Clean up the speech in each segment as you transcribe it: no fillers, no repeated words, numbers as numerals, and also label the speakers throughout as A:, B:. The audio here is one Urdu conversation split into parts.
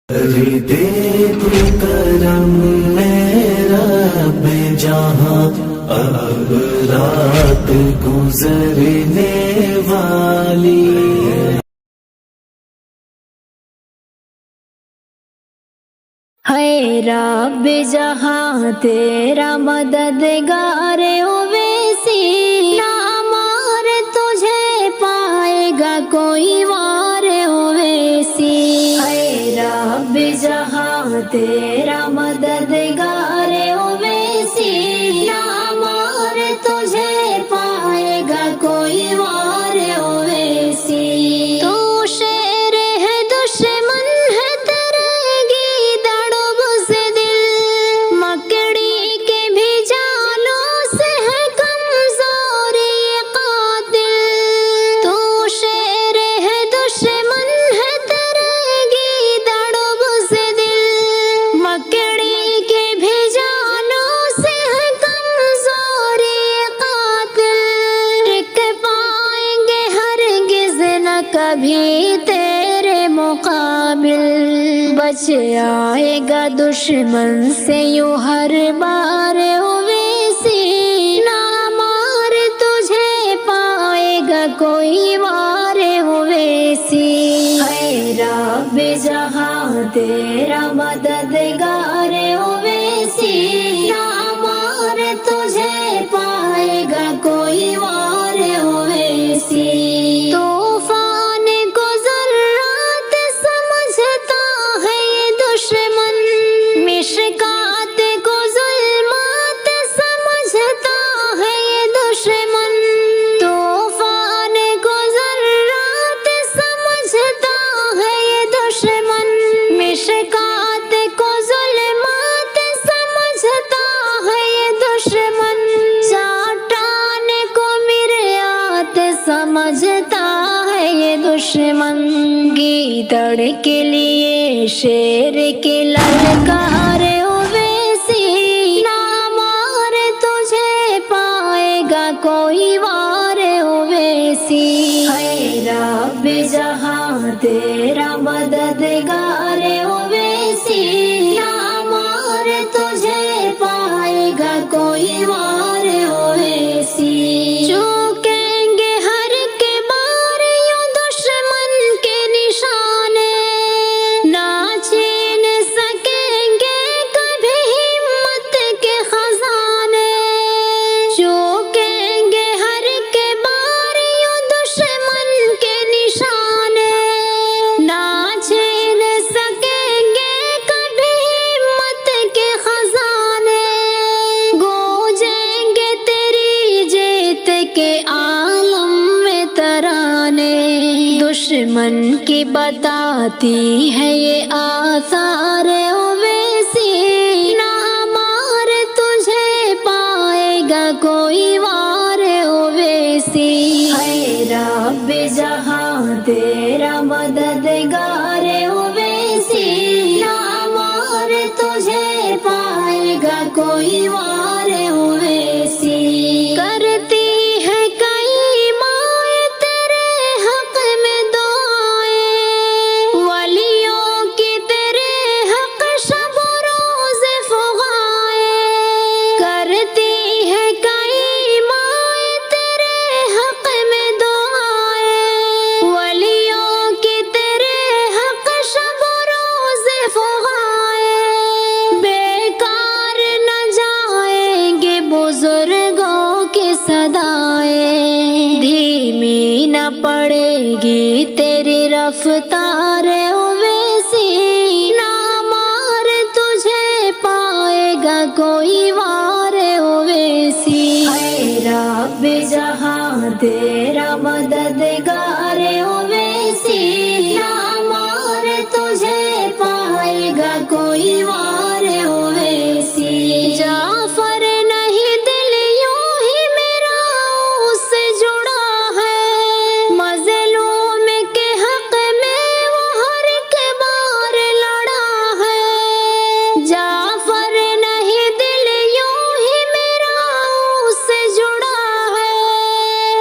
A: دیکھ کرم میرا رب جہاں اب رات گزرنے والی
B: ہے رب جہاں تیرا مددگار اویسی نہ مار تجھے پائے گا کوئی وار اویسی ہے رب جہاں تیرا مددگار اویسی نہ مار تجھے پائے گا کوئی وار اویسی تو شیر ہے دشمن ہے تیرے گیدڑ سے دل مکڑی کے بھی جالوں سے ہے کمزوری قاتل تو شیر ہے دشمن ہے تیرے گیدڑ سے دل مکڑی کے بھی جالوں سے ہے کمزوری قاتل ٹک پائیں گے ہرگز نہ کبھی تیرے مقابل بچ آئے گا دشمن سے یوں ہر بار اویسی نہ مار تجھے پائے گا کوئی وار اویسی ہے رب جہاں تیرا مددگار اویسی نہ مار تجھے پائے گا کوئی وار اویسی طوفان کو ذرات سمجھتا ہے یہ دشمن مشکات کو ظلمات سمجھتا ہے یہ دشمن طوفان کو ذرات سمجھتا ہے یہ دشمن مشکات کو ظلمات سمجھتا ہے یہ دشمن چاٹان کو مرآت سمجھتا ہے یہ دشمن گیدڑ کے لیے شیر کی للکار اویسی نہ مار تجھے پائے گا کوئی وار اویسی ہے رب جہاں تیرا مددگار اویسی نہ مار تجھے پائے گا کوئی وار اویسی چوکیں گے ہر کے بار یوں دشمن کے نشانے نہ چھین سکیں گے کبھی ہمت کے خزانے چوکیں گے ہر کے بار یوں دشمن کے نشانے نہ چھین سکیں گے کبھی ہمت کے خزانے گونجیں گے تیری جیت کے عالم میں ترانے دشمن کی بتاتی ہے یہ آثار اویسی نہ مار تجھے پائے گا کوئی وار اویسی ہے رب جہاں تیرا مددگار اویسی نہ مار تجھے پائے گا کوئی وار اویسی کرتی ہے کئی مائیں تیرے حق میں دعائیں ولیوں کی تیرے حق شب و روز فغائیں کرتی ہے کئی مائیں تیرے حق میں دعائیں ولیوں کی تیرے حق شب و روز فغائیں بیکار نہ جائیں گے بزرگوں کی صدائیں دھیمی نہ پڑے گی تیری رفتار اویسی نہ مار تجھے پائے گا کوئی وار اویسی ہے رب جہاں تیرا مددگار اویسی نہ مار تجھے پائے گا کوئی وار اویسی جعفر نہیں دل یوں ہی میرا اس سے جڑا ہے مظلوم کے حق میں وہ ہر کے بار لڑا ہے جعفر نہیں دل یوں ہی میرا اس سے جڑا ہے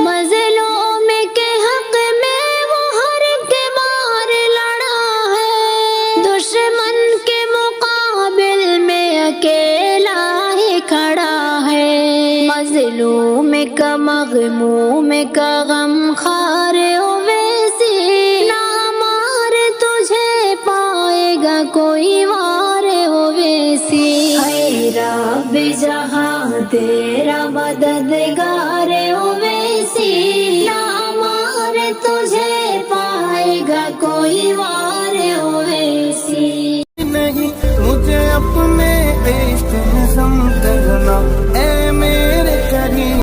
B: مظلوم کے حق میں وہ ہر کے بار لڑا ہے دشمن مومے کا غم خارے ہو ویسی نہ مارے تجھے پائے گا کوئی وارے ہو ویسی اے رب جہاں تیرا مددگار ہو ویسی نہ مارے تجھے پائے گا کوئی وارے